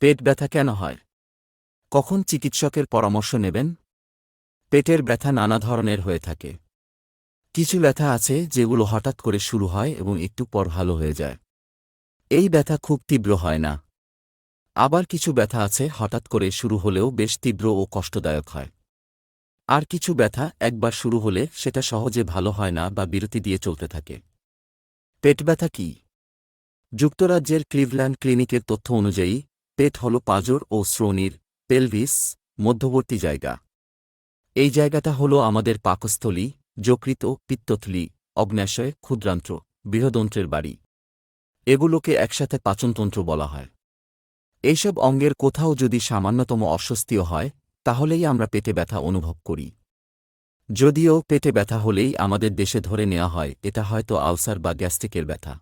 পেট ব্যথা কেন হয়? কখন চিকিৎসকের পরামর্শ নেবেন? পেটের ব্যথা নানা ধরনের হয়ে থাকে। কিছু ব্যথা আছে যেগুলো হঠাৎ করে শুরু হয় এবং একটু পর ভালো হয়ে যায়। এই ব্যথা খুব তীব্র হয় না। আবার কিছু ব্যথা আছে হঠাৎ করে শুরু হলেও বেশ তীব্র ও কষ্টদায়ক হয়। আর কিছু ব্যথা একবার শুরু হলে সেটা সহজে ভালো হয় না বা বিরতি দিয়ে চলতে থাকে। পেট ব্যথা কি? যুক্তরাজ্যের ক্লিভল্যান্ড ক্লিনিকের তথ্য অনুযায়ী পেট হল পাঁজর ও শ্রোণির পেলভিস মধ্যবর্তী জায়গা। এই জায়গাটা হল আমাদের পাকস্থলী, যকৃত, পিত্তথলি, অগ্ন্যাশয়, ক্ষুদ্রান্ত্র, বৃহদন্ত্রের বাড়ি। এগুলোকে একসাথে পাচনতন্ত্র বলা হয়। এইসব অঙ্গের কোথাও যদি সামান্যতম অস্বস্তিও হয় তাহলেই আমরা পেটে ব্যথা অনুভব করি। যদিও পেটে ব্যথা হলেই আমাদের দেশে ধরে নেওয়া হয় এটা হয়তো আলসার বা গ্যাস্ট্রিকের ব্যথা।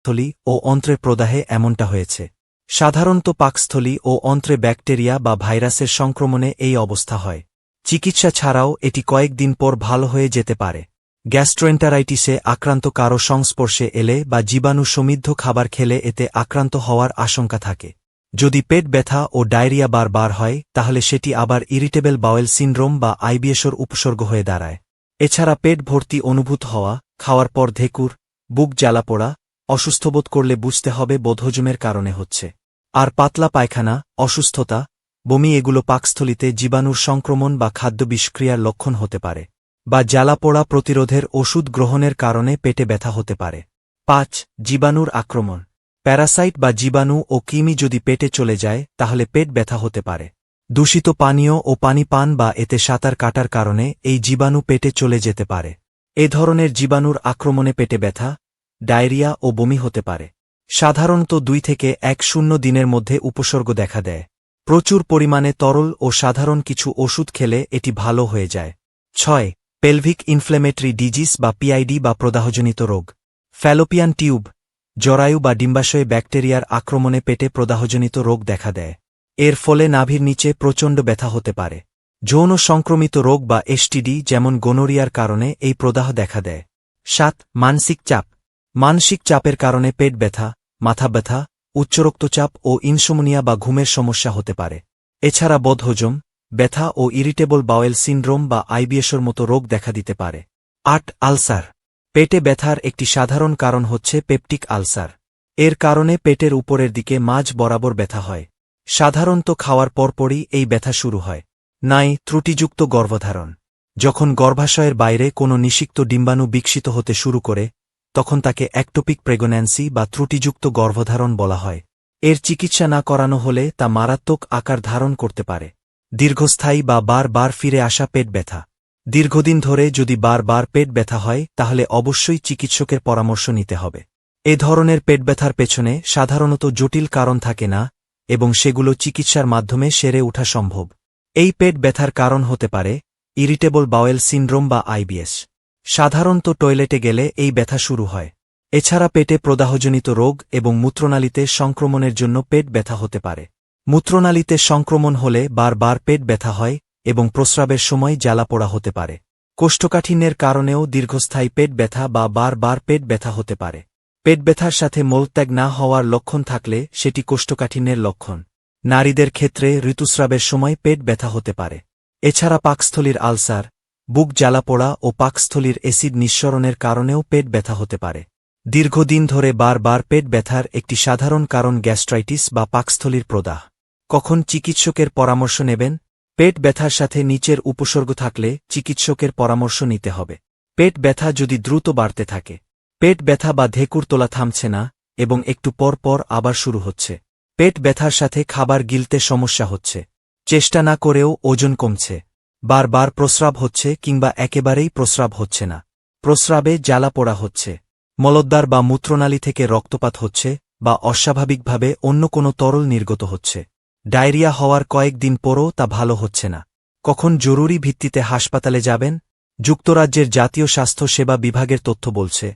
পাকস্থলী ও অন্ত্রের প্রদাহে এমনটা হয়েছে। সাধারণত পাকস্থলী ও অন্ত্রে ব্যাকটেরিয়া বা ভাইরাসের সংক্রমণে এই অবস্থা হয়। চিকিৎসা ছাড়াও এটি কয়েকদিন পর ভালো হয়ে যেতে পারে। গ্যাস্ট্রোএন্টারাইটিসে আক্রান্ত কারো সংস্পর্শে এলে বা জীবাণু সমৃদ্ধ খাবার খেলে এতে আক্রান্ত হওয়ার আশঙ্কা থাকে। যদি পেট ব্যথা ও ডায়রিয়া বারবার হয় তাহলে সেটি আবার ইরিটেবল বাওয়েল সিনড্রোম বা আইবিএসের উপসর্গ হয়ে দাঁড়ায়। এছাড়া পেট ভর্তি অনুভূত হওয়া, খাওয়ার পর ঢেকুর, বুক জ্বালা পোড়া, অসুস্থবোধ করলে বুঝতে হবে বদহজমের কারণে হচ্ছে। আর পাতলা পায়খানা, অসুস্থতা, বমি এগুলো পাকস্থলীতে জীবাণুর সংক্রমণ বা খাদ্য বিষক্রিয়ার লক্ষণ হতে পারে। বা জ্বালা পোড়া প্রতিরোধের ওষুধ গ্রহণের কারণে পেটে ব্যথা হতে পারে। ৫. জীবাণুর আক্রমণ। প্যারাসাইট বা জীবাণু ও কৃমি যদি পেটে চলে যায় তাহলে পেট ব্যথা হতে পারে। দূষিত পানীয় ও পানি পান বা এতে সাঁতার কাটার কারণে এই জীবাণু পেটে চলে যেতে পারে। এ ধরনের জীবাণুর আক্রমণে পেটে ব্যথা, ডায়রিয়া ও বমি হতে পারে। সাধারণত ২ থেকে ১-০ দিনের মধ্যে উপসর্গ দেখা দেয়। প্রচুর পরিমাণে তরল ও সাধারণ কিছু ওষুধ খেলে এটি ভালো হয়ে যায়। ৬. পেলভিক ইনফ্লেমেটরি ডিজিজ বা পিআইডি বা প্রদাহজনিত রোগ। ফ্যালোপিয়ান টিউব, জরায়ু বা ডিম্বাশয়ে ব্যাকটেরিয়ার আক্রমণে পেটে প্রদাহজনিত রোগ দেখা দেয়। এর ফলে নাভির নিচে প্রচণ্ড ব্যথা হতে পারে। যৌন সংক্রমিত রোগ বা এসটিডি যেমন গোনোরিয়ার কারণে এই প্রদাহ দেখা দেয়। ৭. মানসিক চাপ। মানসিক চাপের কারণে পেট ব্যথা, মাথা ব্যথা, উচ্চ রক্তচাপ ও ইনসোমনিয়া বা ঘুমের সমস্যা হতে পারে। এছাড়া বদহজম, ব্যথা ও ইরিটেবল বাওয়েল সিনড্রোম বা আইবিএসের মতো রোগ দেখা দিতে পারে। ৮. আলসার। পেটে ব্যথার একটি সাধারণ কারণ হচ্ছে পেপটিক আলসার। এর কারণে পেটের উপরের দিকে মাঝ বরাবর ব্যথা হয়। সাধারণত খাওয়ার পরপরই এই ব্যথা শুরু হয়। ৯. ত্রুটিযুক্ত গর্ভধারণ। যখন গর্ভাশয়ের বাইরে কোনো নিষিক্ত ডিম্বাণু বিকশিত হতে শুরু করে তখন তাকে একটোপিক প্রেগন্যান্সি বা ত্রুটিযুক্ত গর্ভধারণ বলা হয়। এর চিকিৎসা না করানো হলে তা মারাত্মক আকার ধারণ করতে পারে। দীর্ঘস্থায়ী বা বারবার ফিরে আসা পেট ব্যথা। দীর্ঘদিন ধরে যদি বারবার পেট ব্যথা হয় তাহলে অবশ্যই চিকিৎসকের পরামর্শ নিতে হবে। এ ধরনের পেট ব্যথার পেছনে সাধারণত জটিল কারণ থাকে না এবং সেগুলো চিকিৎসার মাধ্যমে সেরে ওঠা সম্ভব। এই পেট ব্যথার কারণ হতে পারে ইরিটেবল বাওয়েল সিনড্রোম বা আইবিএস। সাধারণত টয়লেটে গেলে এই ব্যথা শুরু হয়। এছাড়া পেটে প্রদাহজনিত রোগ এবং মূত্রনালীতে সংক্রমণের জন্য পেট ব্যথা হতে পারে। মূত্রনালীতে সংক্রমণ হলে বারবার পেট ব্যথা হয় এবং প্রস্রাবের সময় জ্বালাপোড়া হতে পারে। কোষ্ঠকাঠিন্যের কারণেও দীর্ঘস্থায়ী পেট ব্যথা বা বারবার পেট ব্যথা হতে পারে। পেট ব্যথার সাথে মলত্যাগ না হওয়ার লক্ষণ থাকলে সেটি কোষ্ঠকাঠিন্যের লক্ষণ। নারীদের ক্ষেত্রে ঋতুস্রাবের সময় পেট ব্যথা হতে পারে। এছাড়া পাকস্থলীর আলসার, বুক জ্বালাপোড়া ও পাকস্থলীর অ্যাসিড নিঃসরণের কারণেও পেট ব্যথা হতে পারে। দীর্ঘদিন ধরে বারবার পেট ব্যথার একটি সাধারণ কারণ গ্যাস্ট্রাইটিস বা পাকস্থলীর প্রদাহ। কখন চিকিৎসকের পরামর্শ নেবেন? পেট ব্যথার সাথে নিচের উপসর্গ থাকলে চিকিৎসকের পরামর্শ নিতে হবে। পেট ব্যথা যদি দ্রুত বাড়তে থাকে, পেট ব্যথা বা ঢেকুর তোলা থামছে না এবং একটু পর পর আবার শুরু হচ্ছে, পেট ব্যথার সাথে খাবার গিলতে সমস্যা হচ্ছে, চেষ্টা না করেও ওজন কমছে, বারবার প্রস্রাব হচ্ছে কিংবা একেবারেই প্রস্রাব হচ্ছে না, প্রস্রাবে জ্বালাপোড়া হচ্ছে, মলদ্বার বা মূত্রনালী থেকে রক্তপাত হচ্ছে বা অস্বাভাবিকভাবে অন্য কোনো তরল নির্গত হচ্ছে, ডায়রিয়া হওয়ার কয়েকদিন পরও তা ভালো হচ্ছে না। কখন জরুরি ভিত্তিতে হাসপাতালে যাবেন? যুক্তরাজ্যের জাতীয় স্বাস্থ্য সেবা বিভাগের তথ্য বলছে,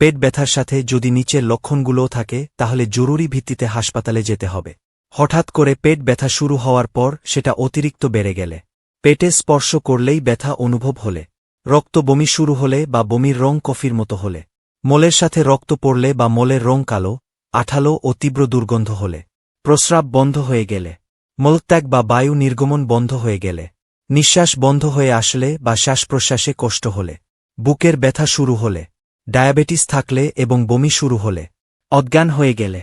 পেট ব্যথার সাথে যদি নিচের লক্ষণগুলোও থাকে তাহলে জরুরি ভিত্তিতে হাসপাতালে যেতে হবে। হঠাৎ করে পেট ব্যথা শুরু হওয়ার পর সেটা অতিরিক্ত বেড়ে গেলে, পেটে স্পর্শ করলেই ব্যথা অনুভব হলে, রক্ত বমি শুরু হলে বা বমির রং কফির মতো হলে, মলের সাথে রক্ত পড়লে বা মলের রং কালো, আঠালো ও তীব্র দুর্গন্ধ হলে, প্রস্রাব বন্ধ হয়ে গেলে, মলত্যাগ বা বায়ু নির্গমন বন্ধ হয়ে গেলে, নিঃশ্বাস বন্ধ হয়ে আসলে বা শ্বাসপ্রশ্বাসে কষ্ট হলে, বুকের ব্যথা শুরু হলে, ডায়াবেটিস থাকলে এবং বমি শুরু হলে, অজ্ঞান হয়ে গেলে।